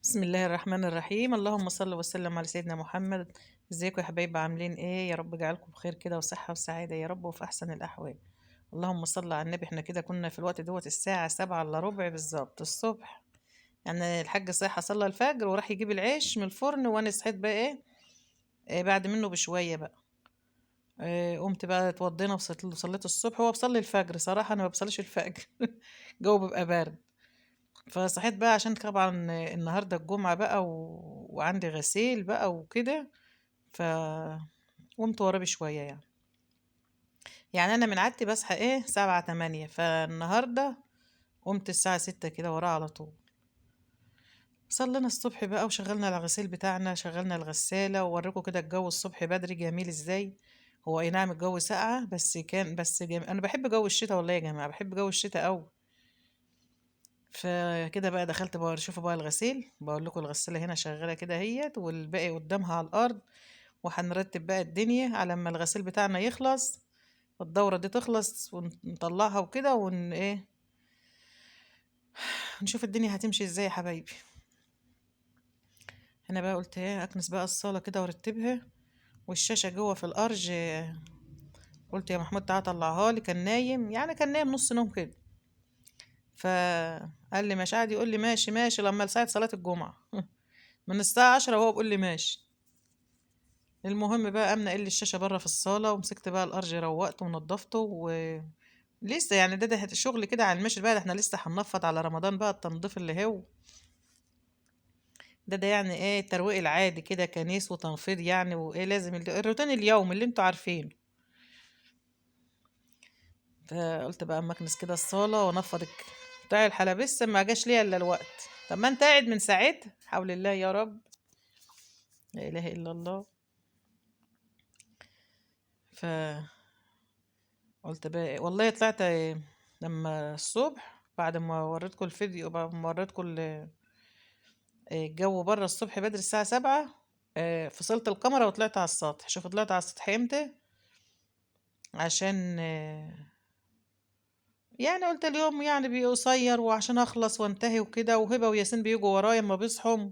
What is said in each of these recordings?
بسم الله الرحمن الرحيم. اللهم صل وسلم على سيدنا محمد. ازيكم يا حبايبي؟ عاملين ايه؟ يا رب يجعلكم بخير كده وصحة وسعادة يا رب وفي احسن الاحوال. اللهم صل على النبي. احنا كده كنا في الوقت دوت الساعة 7:15 بالظبط الصبح. يعني الحاج صحى صلى الفجر وراح يجيب العيش من الفرن، وانا صحيت بقى بعد منه بشوية بقى. قمت بقى اتوضينا وصليت الصبح. هو بصلي الفجر صراحة، انا ما بصليش الفجر الجو بيبقى بارد. فصحيت بقى عشان طبعا النهارده الجمعة بقى وعندي غسيل بقى وكده. فقمت وراه بشوية يعني أنا من عادتي بصحى 7:8، فالنهاردة قمت الساعة 6 كده وراه على طول. صلينا الصبح بقى وشغلنا الغسيل بتاعنا، شغلنا الغسالة ووريكم كده الجو الصبح بدري جميل ازاي. هو اي نعم الجو ساقعة بس كان بس جميل. انا بحب جو الشتاء والله يا جماعة، بحب جو الشتاء قوي. فكده بقى دخلت بقى اشوف بقى الغسيل، بقول لكم الغسالة هنا شغالة كده اهيت والباقي قدامها على الارض. وهنرتب بقى الدنيا على ما الغسيل بتاعنا يخلص، الدورة دي تخلص ونطلعها وكده ون ايه نشوف الدنيا هتمشي ازاي يا حبايبي. هنا بقى قلت اكنس بقى الصالة كده وارتبها. والشاشة جوه في الارج، قلت يا محمود تعالى طلعها لي. كان نايم يعني، كان نايم نص نوم كده. فقال لي مش قاعد، يقول لي ماشي ماشي لما ساعة صلاة الجمعة من الساعة 10 وهو بيقول لي ماشي. المهم بقى قامنا قل الشاشة بره في الصالة، ومسكت بقى الأرج روقته ونضفته لسه يعني ده شغل كده على المشي بقى. ده احنا لسه هننفض على رمضان بقى التنظيف اللي هو ده يعني الترويق العادي كده، كنيس وتنفيض يعني، وايه لازم الروتين اليوم اللي انتوا عارفينه. فقلت بقى اما اكنس كده الصالة وانفض بتاع الحلبسة. ما جاش ليا الا الوقت. طب ما انت قاعد من ساعتها، حول الله يا رب، لا اله الا الله. فقلت بقى والله طلعت لما الصبح بعد ما وريتكم الفيديو، بعد ما وريتكم الجو بره الصبح بدري الساعة 7. فصلت الكاميرا وطلعت على السطح. شوف طلعت على السطح امتى، عشان يعني قلت اليوم يعني بيقصير وعشان اخلص وانتهي وكده، وهبة وياسين بيجوا ورايا اما بيصحوا.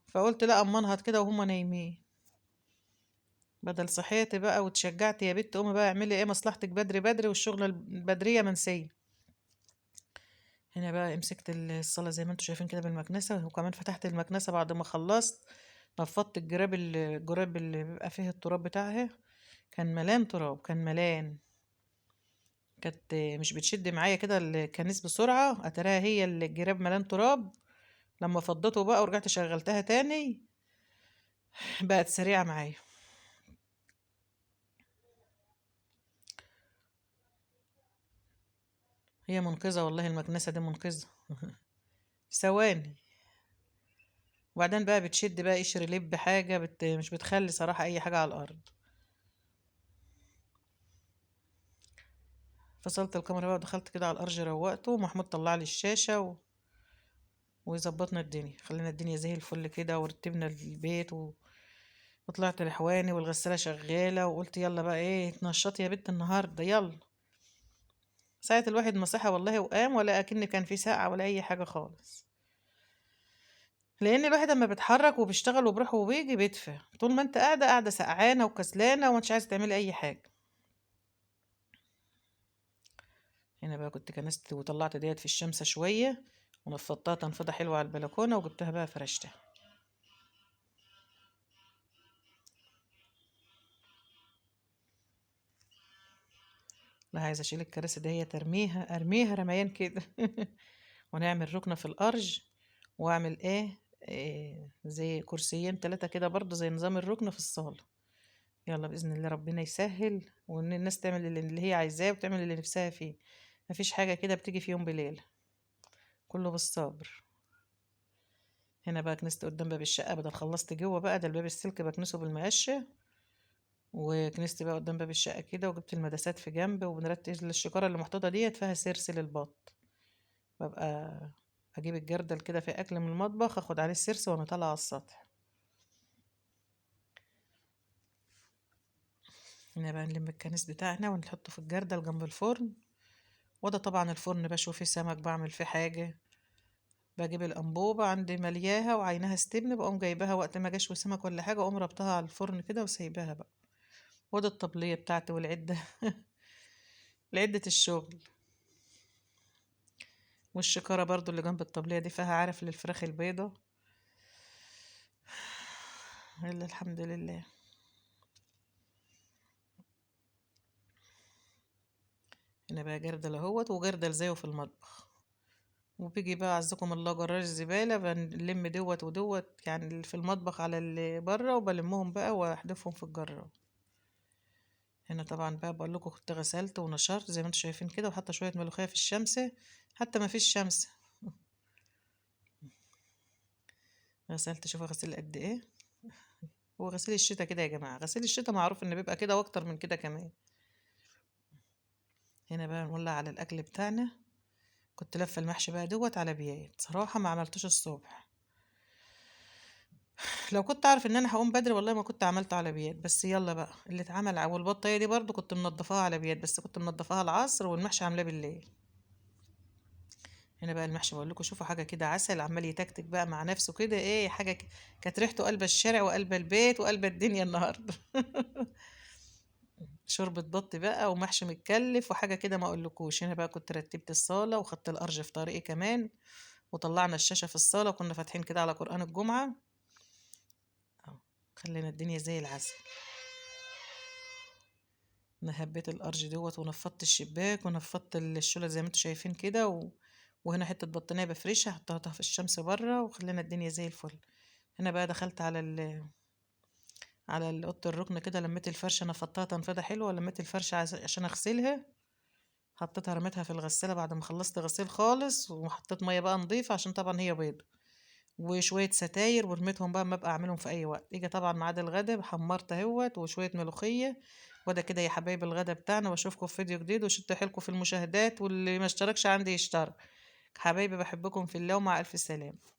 فقلت لا اما انهض كده وهما نايمين، بدل صحيت بقى واتشجعت يا بنت قومي بقى اعملي مصلحتك بدري بدري، والشغل البدرية منسية. هنا بقى مسكت الصلاة زي ما انتوا شايفين كده بالمكنسة، وكمان فتحت المكنسة بعد ما خلصت. نفضت الجراب اللي بيبقى فيه التراب بتاعها. كان ملان تراب، كان ملان. كانت مش بتشد معايا كده الكنيس بسرعة، اتراها هي اللي الجراب ملان تراب. لما فضته بقى ورجعت شغلتها تاني بقت سريعة معايا. هي منقذة والله، المكنسة دي منقذة ثواني. وبعدين بقى بتشد بقى قشر لب حاجة مش بتخلي صراحة أي حاجة على الأرض. فصلت الكاميرا بقى ودخلت كده على الأرج روقته، ومحمود طلع لي الشاشة وظبطنا الدنيا، خلينا الدنيا زي الفل كده، ورتبنا البيت وطلعت لحواني والغسالة شغالة. وقلت يلا بقى اتنشطي يا بنت النهاردة يلا. ساعة الواحد مسحها والله وقام، ولا أكن كان في ساعة ولا أي حاجة خالص. لأن الواحد لما بيتحرك وبيشتغل وبيروح وبيجي بيدفى، طول ما انت قاعدة قاعدة سقعانة وكسلانة ومش عايزة تعملي أي حاجة. هنا بقى كنت كنست وطلعت ديت في الشمس شوية، ونفضتها تنفضة حلوة على البلكونة، وجبتها بقى فرشتها. لا عايزة اشيل الكراسي دي، هي ترميها ارميها رميان كده ونعمل ركنة في الارج، واعمل زي كرسيين 3 كده برضو زي نظام الركنة في الصالة. يلا بإذن الله ربنا يسهل، وان الناس تعمل اللي هي عايزاه وتعمل اللي نفسها فيه. مفيش حاجة كده بتيجي في يوم بليلة، كله بالصبر. هنا بقى كنست قدام باب الشقة، بدل خلصت جوه بقى ده الباب السلك بكنسه بالمقشة. وكنست بقى قدام باب الشقة كده، وجبت المداسات في جنب، وبنرتب الشكارة اللي محطوطة ديت فيها سرس للبط. ببقى اجيب الجردل كده في اكل من المطبخ، اخد عليه السرس وانا طالعه على السطح. هنا بقى نلم الكنس بتاعنا ونحطه في الجردل جنب الفرن. وده طبعا الفرن بشوي فيه سمك، بعمل فيه حاجه. باجيب الأنبوبة عندي ملياها وعينها استبن، بقوم جايباها وقت ما جشوي سمك ولا حاجة، أقوم ربطها على الفرن كده وسايباها بقى. وده الطبلية بتاعتي والعدة لعدة الشغل. والشكارة برضو اللي جنب الطبلية دي فيها عارف للفراخ البيضة. يلا الحمد لله. هنا بقى جردل اهوت، وجردل زيه في المطبخ. وبيجي بقى عزكم الله جراج الزبالة، بنلم دوت ودوت يعني اللي في المطبخ على اللي بره، وبلمهم بقى واحدفهم في الجرة. هنا طبعا بقى بقول لكم كنت غسلت ونشرت زي ما انتم شايفين كده، وحتى شوية ملوخية في الشمس، حتى ما فيش شمس. غسلت، شوفوا غسيل قد ايه. هو غسيل الشتا كده يا جماعة، غسيل الشتا معروف ان بيبقى كده واكتر من كده كمان. هنا بقى نولع على الاكل بتاعنا. كنت لفه المحشي بقى دوت على بيات، صراحة ما عملتوش الصبح. لو كنت عارف ان انا هقوم بدري والله ما كنت عملته على بيات، بس يلا بقى اللي اتعمل. والبطايه دي برضو كنت منضفاها على بيات، بس كنت منضفاها العصر، والمحشي عاملاه بالليل. هنا بقى المحشي بقول لكم شوفوا حاجه كده، عسل عمال يتكتك بقى مع نفسه كده، ايه حاجه كانت ريحته قلب الشارع وقلب البيت وقلب الدنيا النهارده. شوربه بط بقى ومحشي متكلف وحاجه كده ما اقولكوش. هنا بقى كنت رتبت الصاله وخدت الارج في طريقي كمان، وطلعنا الشاشه في الصاله وكنا فاتحين كده على قرآن الجمعه. اهو، خلينا الدنيا زي العسل. انا هبيت الارج دوت ونفضت الشباك ونفضت الشوله زي ما انتم شايفين كده وهنا حته بطانيه بفرشها حطيتها في الشمس بره، وخلينا الدنيا زي الفل. هنا بقى دخلت على اوضه الركن كده، لميت الفرشه نفضتها تنفيضه حلوه، لميت الفرشه عشان اغسلها. حطيتها رميتها في الغساله بعد ما خلصت غسيل خالص، وحطيت ميه بقى نضيفه عشان طبعا هي بيض. وشويه ستاير ورميتهم بقى ما ابقى اعملهم في اي وقت. اجي طبعا ميعاد الغدا حمرت اهوت وشويه ملوخيه. وده كده يا حبايب الغدا بتاعنا، واشوفكم في فيديو جديد، وشد حيلكم في المشاهدات، واللي ما اشتركش عندي يشترك. حبايبي بحبكم في الله، ومع الف سلامه.